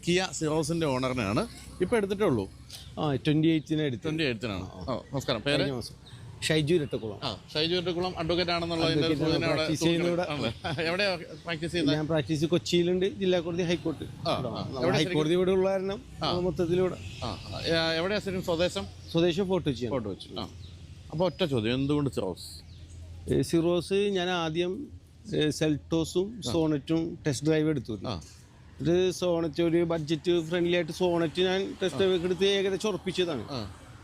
Kia സിറോസിന്റെ ഓണറിനാണ് ഇപ്പോൾ എടുത്തിട്ടേ ഉള്ളൂ. 28-നാണ്. നമസ്കാരം. പേര്? ഷൈജു ഇരട്ടക്കുളം. ഷൈജു ഇരട്ടക്കുളം അഡ്വക്കേറ്റ് ആണെന്നുള്ളതിന്റെ എവിടെയാ പ്രാക്ടീസ് ചെയ്യുന്നത്? ഞാൻ പ്രാക്ടീസ് കൊച്ചിയിലുണ്ട്, ജില്ലാ കോടതി, ഹൈക്കോടതി. ഹൈക്കോടതി ഇവിടെ ഉള്ള കാരണം മൊത്തത്തിലൂടെ. എവിടെയാ ശരിക്കും സ്വദേശം ഫോർട്ട് കൊച്ചി. അപ്പോൾ ഒറ്റ ചോദ്യം, എന്തുകൊണ്ട് സിറോസ്? സിറോസ് ഞാൻ ആദ്യം സെൽറ്റോസും സോണറ്റും ടെസ്റ്റ് ഡ്രൈവ് എടുത്തു. ഇത് സോണറ്റ് ഒരു ബഡ്ജറ്റ് ഫ്രണ്ട്ലി ആയിട്ട് സോണറ്റ് ഞാൻ ടെസ്റ്റ് ഡ്രൈവ് എടുത്ത് ഏകദേശം ഉറപ്പിച്ചതാണ്.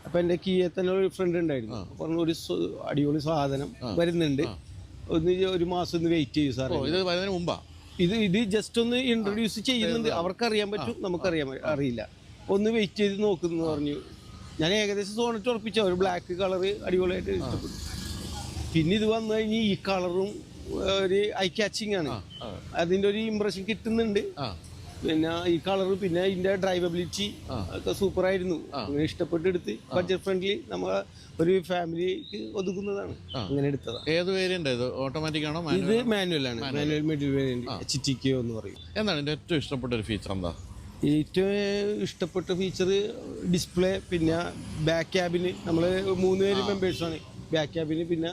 അപ്പം എൻ്റെ കിയെ തന്നെ ഒരു ഫ്രണ്ട് ഉണ്ടായിരുന്നു, പറഞ്ഞു ഒരു അടിപൊളി സാധനം വരുന്നുണ്ട്, ഒരു മാസം ഒന്ന് വെയിറ്റ് ചെയ്യൂ സാർ. ഇത് ജസ്റ്റ് ഒന്ന് ഇൻട്രൊഡ്യൂസ് ചെയ്യുന്നുണ്ട്, അവർക്കറിയാൻ പറ്റും, അറിയില്ല, ഒന്ന് വെയിറ്റ് ചെയ്ത് നോക്കുന്നു പറഞ്ഞു. ഞാൻ ഏകദേശം സോണറ്റ് ഉറപ്പിച്ച ഒരു ബ്ലാക്ക് കളറ് അടിപൊളിയായിട്ട് ഇഷ്ടപ്പെട്ടു. പിന്നെ ഇത് വന്നു കഴിഞ്ഞ് ഈ കളറും ഒരു ഐ ക്യാച്ചിങ് ആണ്, അതിൻ്റെ ഒരു ഇംപ്രഷൻ കിട്ടുന്നുണ്ട്. പിന്നെ ഈ കളറ്, പിന്നെ ഇതിൻ്റെ ഡ്രൈവബിലിറ്റി ഒക്കെ സൂപ്പറായിരുന്നു. അങ്ങനെ ഇഷ്ടപ്പെട്ടെടുത്ത് ബഡ്ജറ്റ് ഫ്രണ്ട്ലി നമ്മൾ ഒരു ഫാമിലിക്ക് ഒതുക്കുന്നതാണ്, അങ്ങനെ എടുത്തതാണ്. ഏത് വേരിയന്റ് ഇത്? ഓട്ടോമാറ്റിക് ആണോ? ഇത് മാനുവൽ ആണ്, മാനുവൽ മിഡിൽ വേരിയന്റ് HTK എന്ന് പറയും. എന്താണ് ഇതിൻ്റെ ഏറ്റവും ഇഷ്ടപ്പെട്ട ഒരു ഫീച്ചർ? എന്താ ഏറ്റവും ഇഷ്ടപ്പെട്ട ഫീച്ചർ? ഡിസ്പ്ലേ, പിന്നെ ബാക്ക് ക്യാബിന്. നമ്മൾ 3 പേര് മെമ്പേഴ്സാണ് ബാക്ക് ക്യാബിന്. പിന്നെ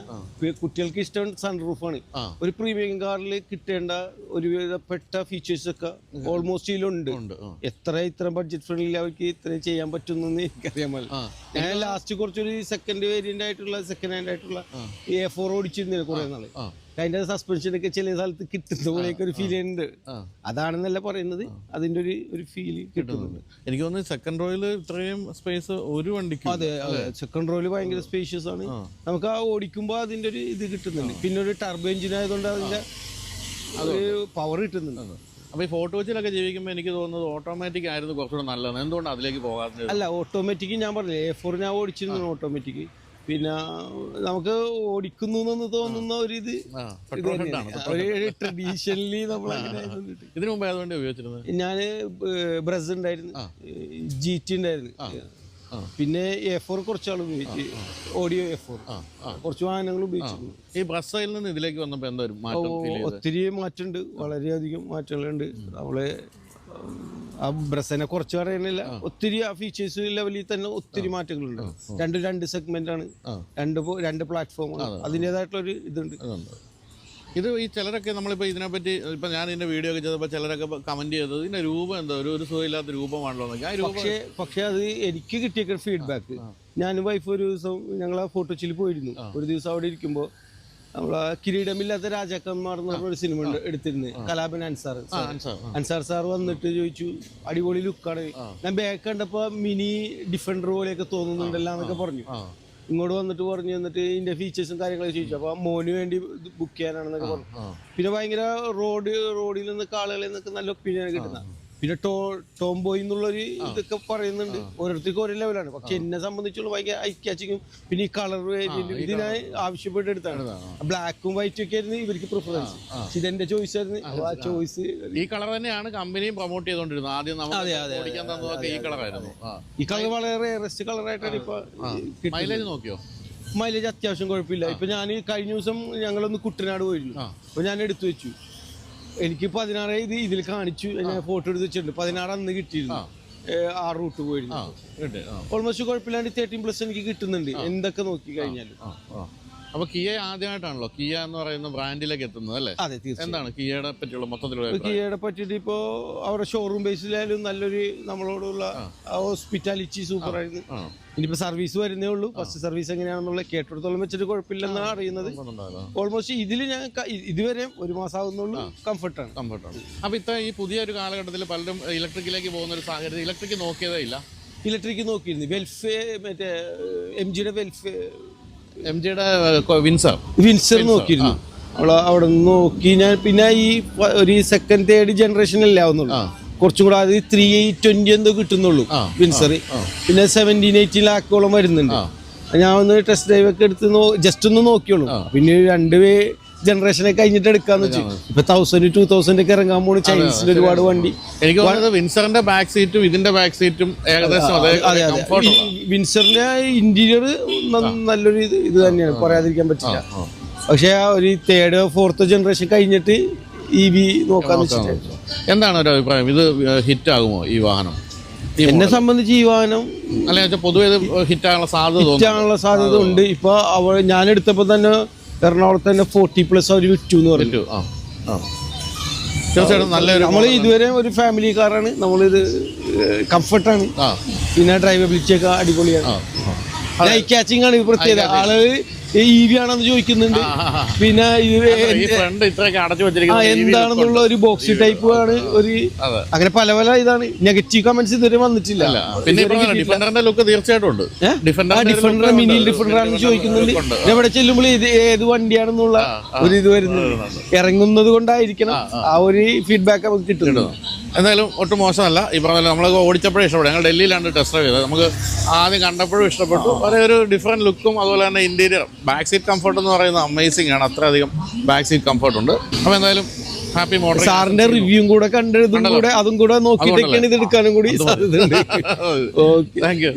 കുട്ടികൾക്ക് ഇഷ്ടം സൺറൂഫാണ്. ഒരു പ്രീമിയം കാറിൽ കിട്ടേണ്ട ഒരുവിധപ്പെട്ട ഫീച്ചേഴ്സ് ഒക്കെ ഓൾമോസ്റ്റ് ഇതിലുണ്ട്. ഇത്ര ബഡ്ജറ്റ് ഫ്രണ്ട്ലി അവർക്ക് ഇത്രയും ചെയ്യാൻ പറ്റുമെന്ന് എനിക്കറിയാൻ പാടില്ല. ഞാൻ ലാസ്റ്റ് കുറച്ചൊരു സെക്കൻഡ് ഹാൻഡ് ആയിട്ടുള്ള A4 ഓടിച്ചിരുന്നില്ല കുറെ നാള്. അതിന്റെ സസ്പെൻഷനൊക്കെ ചില സ്ഥലത്ത് കിട്ടുന്ന പോലെയൊക്കെ ഒരു ഫീൽ ഉണ്ട്. അതാണെന്നല്ല പറയുന്നത്, അതിന്റെ ഒരു ഫീൽ കിട്ടുന്നുണ്ട്. എനിക്ക് തോന്നുന്നു സെക്കൻഡ് റോയില് ഇത്രയും സ്പേസ് ഒരു വണ്ടിക്ക്. അതെ, സെക്കൻഡ് റോയില് ഭയങ്കര സ്പേഷ്യസ് ആണ്. നമുക്ക് ആ ഓടിക്കുമ്പോൾ അതിന്റെ ഒരു ഇത് കിട്ടുന്നുണ്ട്. പിന്നെ ഒരു ടർബോ എഞ്ചിൻ ആയതുകൊണ്ട് അതിന്റെ പവർ കിട്ടുന്നുണ്ട്. അപ്പൊ ഈ ഫോർട്ട് കൊച്ചിയിലൊക്കെ ജീവിക്കുമ്പോൾ എനിക്ക് തോന്നുന്നത് ഓട്ടോമാറ്റിക് ആയിരുന്നു കുറച്ചുകൂടെ നല്ലതാണ്. എന്തുകൊണ്ട് അതിലേക്ക് പോകാതെ? അല്ല, ഓട്ടോമാറ്റിക് ഞാൻ പറഞ്ഞില്ലേ, A4 ഞാൻ ഓടിച്ചിരുന്നു ഓട്ടോമാറ്റിക്. പിന്നെ നമുക്ക് ഓടിക്കുന്നു എന്ന് തോന്നുന്ന ഒരു ട്രഡീഷണലി നമ്മൾ. ഇതിനു മുമ്പ് ഏതുകൊണ്ട് ഉപയോഗിച്ചിരുന്നത്? ഞാൻ ബ്രസ് ഉണ്ടായിരുന്നു, GT ഉണ്ടായിരുന്നു. പിന്നെ A4 കുറച്ചാൾ ഉപയോഗിച്ചു, ഓഡിയോ A4 കുറച്ച് വാഹനങ്ങൾ ഉപയോഗിച്ചിരുന്നു. ഈ ബ്രസ്സിൽ നിന്ന് ഇതിലേക്ക് വന്നപ്പോൾ എന്താ ഒത്തിരി മാറ്റമുണ്ട്, വളരെയധികം മാറ്റങ്ങളുണ്ട്. നമ്മള് ആ ബ്രസ്സിനെ കുറച്ച് പറയുന്നില്ല, ഒത്തിരി ആ ഫീച്ചേഴ്സ് ലെവലിൽ തന്നെ ഒത്തിരി മാറ്റങ്ങളുണ്ട്. രണ്ട് സെഗ്മെന്റ് ആണ്, രണ്ട് പ്ലാറ്റ്ഫോമാണ്, അതിൻ്റെതായിട്ടുള്ളൊരു ഇതുണ്ട്. ഇത് ഈ ചിലരൊക്കെ നമ്മളിപ്പോൾ ഇതിനെപ്പറ്റി ഇപ്പം ഞാൻ ഇതിൻ്റെ വീഡിയോ ഒക്കെ ചെയ്തപ്പോൾ ചിലരൊക്കെ കമൻറ്റ് ചെയ്തത് ഇതിൻ്റെ രൂപം എന്താ ഒരു സുഖമില്ലാത്ത രൂപമാണല്ലോ. പക്ഷേ അത് എനിക്ക് കിട്ടിയ ഫീഡ്ബാക്ക്, ഞാനും വൈഫ് ഒരു ദിവസം ഞങ്ങൾ ആ ഫോർട്ട് കൊച്ചിയിൽ പോയിരുന്നു. ഒരു ദിവസം അവിടെ ഇരിക്കുമ്പോൾ നമ്മളെ കിരീടമില്ലാത്ത രാജാക്കന്മാർ എന്ന് പറഞ്ഞ ഒരു സിനിമ എടുത്തിരുന്നത്, കലാപൻ അൻസാർ സാർ വന്നിട്ട് ചോദിച്ചു, അടിപൊളി ലുക്കാണ്, ഞാൻ ബാക്ക് കണ്ടപ്പോൾ മിനി ഡിഫൻഡർ പോലെയൊക്കെ തോന്നുന്നുണ്ടല്ലോ എന്നൊക്കെ പറഞ്ഞു. ഇങ്ങോട്ട് വന്നിട്ട് എന്നിട്ട് ഇതിന്റെ ഫീച്ചേഴ്സും കാര്യങ്ങളൊക്കെ ചോദിച്ചു. അപ്പോൾ മോന് വേണ്ടി ബുക്ക് ചെയ്യാനാണെന്നൊക്കെ പറഞ്ഞു. പിന്നെ ഭയങ്കര റോഡിൽ നിന്നൊക്കെ ആളുകളിൽ നിന്നൊക്കെ നല്ല ഒപ്പീനിയൻ കിട്ടുന്ന. പിന്നെ ടോംബോയ് എന്നുള്ളൊരു ഇതൊക്കെ പറയുന്നുണ്ട്, ഓരോരുത്തർക്കും ഓരോ ലെവലാണ്. പക്ഷെ എന്നെ സംബന്ധിച്ചുള്ള ഭയങ്കര ഐക്യാച്ചിങ്ങും പിന്നെ ഈ കളർ ഇതിനായി ആവശ്യപ്പെട്ട് എടുത്താണ്. ബ്ലാക്കും വൈറ്റും ഒക്കെ ആയിരുന്നു ഇവർക്ക് പ്രിഫറൻസ്, ഇതെന്റെ ചോയ്സ് ആയിരുന്നു. ആ ചോയ്സ് ഈ കളർ തന്നെയാണ് കമ്പനിയും പ്രൊമോട്ട് ചെയ്തോണ്ടിരുന്നത് ആദ്യം. ഈ കളർ വളരെ റെസ്റ്റ് കളറായിട്ടാണ് ഇപ്പൊ. മൈലേജ് നോക്കിയോ? മൈലേജ് അത്യാവശ്യം കുഴപ്പമില്ല. ഇപ്പൊ ഞാൻ കഴിഞ്ഞ ദിവസം ഞങ്ങളൊന്ന് കുട്ടനാട് പോയിരുന്നു, അപ്പൊ ഞാൻ എടുത്തു വെച്ചു. എനിക്ക് 16 ഇതിൽ കാണിച്ചു, ഞാൻ ഫോട്ടോ എടുത്ത് വെച്ചിട്ടുണ്ട്. 16 അന്ന് കിട്ടിയിരുന്നു, 6 റൂട്ട് പോയിരുന്നു. ഓൾമോസ്റ്റ് കുഴപ്പമില്ലാണ്ട് 13+ എനിക്ക് കിട്ടുന്നുണ്ട് എന്തൊക്കെ നോക്കി കഴിഞ്ഞാലും. അപ്പൊ കിയ ആദ്യമായിട്ടാണല്ലോ കിയ എന്ന് പറയുന്ന ബ്രാൻഡിലേക്ക് എത്തുന്നത് അല്ലേ? അതെ, എന്താണ് കിയയുടെ പറ്റിയുള്ള മൊത്തത്തിലുള്ള? കിയയുടെ പറ്റിയിട്ട് ഇപ്പോ അവരുടെ ഷോറൂം ബേസിലായാലും നല്ലൊരു നമ്മളോടുള്ള ഹോസ്പിറ്റാലിറ്റി സൂപ്പർ ആയിരുന്നു. ഇനിയിപ്പോ സർവീസ് വരുന്നേ ഉള്ളൂ. ഫസ്റ്റ് സർവീസ് എങ്ങനെയാണെന്നുള്ള കേട്ടിടത്തോളം വെച്ചിട്ട് കുഴപ്പമില്ലെന്നാണ് അറിയുന്നത്. ഓൾമോസ്റ്റ് ഇതിൽ ഞാൻ ഇതുവരെ 1 മാസം ആവുന്നുള്ളൂ. കംഫർട്ടാണ്. അപ്പൊ ഈ പുതിയൊരു കാലഘട്ടത്തിൽ പലരും ഇലക്ട്രിക്കിലേക്ക് പോകുന്ന ഒരു സാഹചര്യം. ഇലക്ട്രിക് നോക്കിയതേ ഇല്ല? ഇലക്ട്രിക് നോക്കിയിരുന്നു. വെൽഫെ മറ്റേ MGയുടെ വെൽഫെ, MGയുടെ വിൻസർ നോക്കിയിരുന്നു. അവിടെ നോക്കി ഞാൻ. പിന്നെ ഈ ഒരു സെക്കൻഡ് തേർഡ് ജനറേഷനല്ലേ ആവുന്നുള്ളൂ, കുറച്ചും കൂടെ. അത് 3,820 എന്തോ കിട്ടുന്നുള്ളൂ വിൻസർ. പിന്നെ 17-18 ലാക്കോളം വരുന്നുണ്ട്. ഞാൻ ഒന്ന് ടെസ്റ്റ് ഡ്രൈവ് ഒക്കെ എടുത്ത് ജസ്റ്റ് ഒന്ന് നോക്കിയുള്ളൂ. പിന്നെ 2 ജനറേഷനെ കഴിഞ്ഞിട്ട് എടുക്കാന്ന് വെച്ചു. ഇപ്പൊ 1000-2000 ഒക്കെ ഇറങ്ങാൻ പോണു ചൈനീസിന്റെ ഒരുപാട് വണ്ടി. എനിക്ക് തോന്നുന്നത് വിൻസറിന്റെ ബാക്ക് സീറ്റും ഇതിന്റെ ബാക്ക് സീറ്റും ഏകദേശം വിൻസറിന്റെ ഇന്റീരിയർ നല്ലൊരു ഇത് തന്നെയാണ്, പറയാതിരിക്കാൻ പറ്റില്ല. പക്ഷെ ഒരു 3rd 4th ജനറേഷൻ കഴിഞ്ഞിട്ട് EV നോക്കാന്ന് വെച്ചിട്ട് എന്താണ് ഒരു അഭിപ്രായം? ഇത് ഹിറ്റ് ആകുമോ ഈ വാഹനം? എന്നെ സംബന്ധിച്ച് ഈ വാഹനം അല്ലെങ്കിൽ പൊതുവെ ഇത് ഹിറ്റാകാനുള്ള സാധ്യത ഹിറ്റാനുള്ള സാധ്യത ഉണ്ട്. ഇപ്പൊ ഞാൻ എടുത്തപ്പോ തന്നെ എറണാകുളത്ത് തന്നെ 40+ അവർ വിറ്റു എന്ന് പറഞ്ഞു. തീർച്ചയായിട്ടും നല്ലൊരു നമ്മൾ ഇതുവരെ ഒരു ഫാമിലി കാറാണ്. നമ്മളിത് കംഫർട്ടാണ്, പിന്നെ ഡ്രൈവബിലിറ്റി ഒക്കെ അടിപൊളിയാണ്. ലൈറ്റ് ക്യാച്ചിങ് ആണ് ഇത് പ്രത്യേകത. ആളുകൾ EV ആണെന്ന് ചോദിക്കുന്നുണ്ട്. പിന്നെ എന്താണെന്നുള്ള ഒരു ബോക്സി ടൈപ്പ് ആണ്. ഒരു അങ്ങനെ പല പല ഇതാണ്. നെഗറ്റീവ് കമന്റ്സ് ഇതുവരെ വന്നിട്ടില്ല. പിന്നെ ഡിഫൻഡറിന്റെ ലുക്ക് തീർച്ചയായിട്ടും ഉണ്ട്. ഡിഫൻഡർ മിനി ഡിഫൻഡർ ആണെന്ന് ചോദിക്കുന്നുണ്ട്. എവിടെ ചെല്ലുമ്പോൾ ഇത് ഏത് വണ്ടിയാണെന്നുള്ള ഒരു ഇത് വരുന്നുണ്ട്. ഇറങ്ങുന്നത് കൊണ്ടായിരിക്കണം ആ ഒരു ഫീഡ്ബാക്ക് നമുക്ക് കിട്ടുന്നത്. എന്തായാലും ഒട്ടും മോശമല്ല. ഈ പറഞ്ഞ നമ്മൾ ഓടിച്ചപ്പോഴേ ഇഷ്ടപ്പെട്ടു. ഞങ്ങൾ ഡൽഹിയിലാണ് ടെസ്റ്റ് ഡ്രൈവ് ചെയ്തത്. നമുക്ക് ആദ്യം കണ്ടപ്പോഴും ഇഷ്ടപ്പെട്ടു. വളരെ ഒരു ഡിഫറെൻറ്റ് ലുക്കും അതുപോലെ തന്നെ ഇന്റീരിയർ ബാക്ക് സീറ്റ് കംഫർട്ട് എന്ന് പറയുന്നത് അമേസിംഗ് ആണ്. അത്രയധികം ബാക്ക് സീറ്റ് കംഫർട്ട് ഉണ്ട്. അപ്പോൾ എന്തായാലും ഹാപ്പി മോട്ടോർ സാറിന്റെ റിവ്യൂവും കൂടെ കണ്ടതും കൂടെ അതും കൂടെ നോക്കിയിട്ടൊക്കെയാണ് ഇത് എടുക്കാനും കൂടി സാധ്യതയുണ്ട്. Thank you.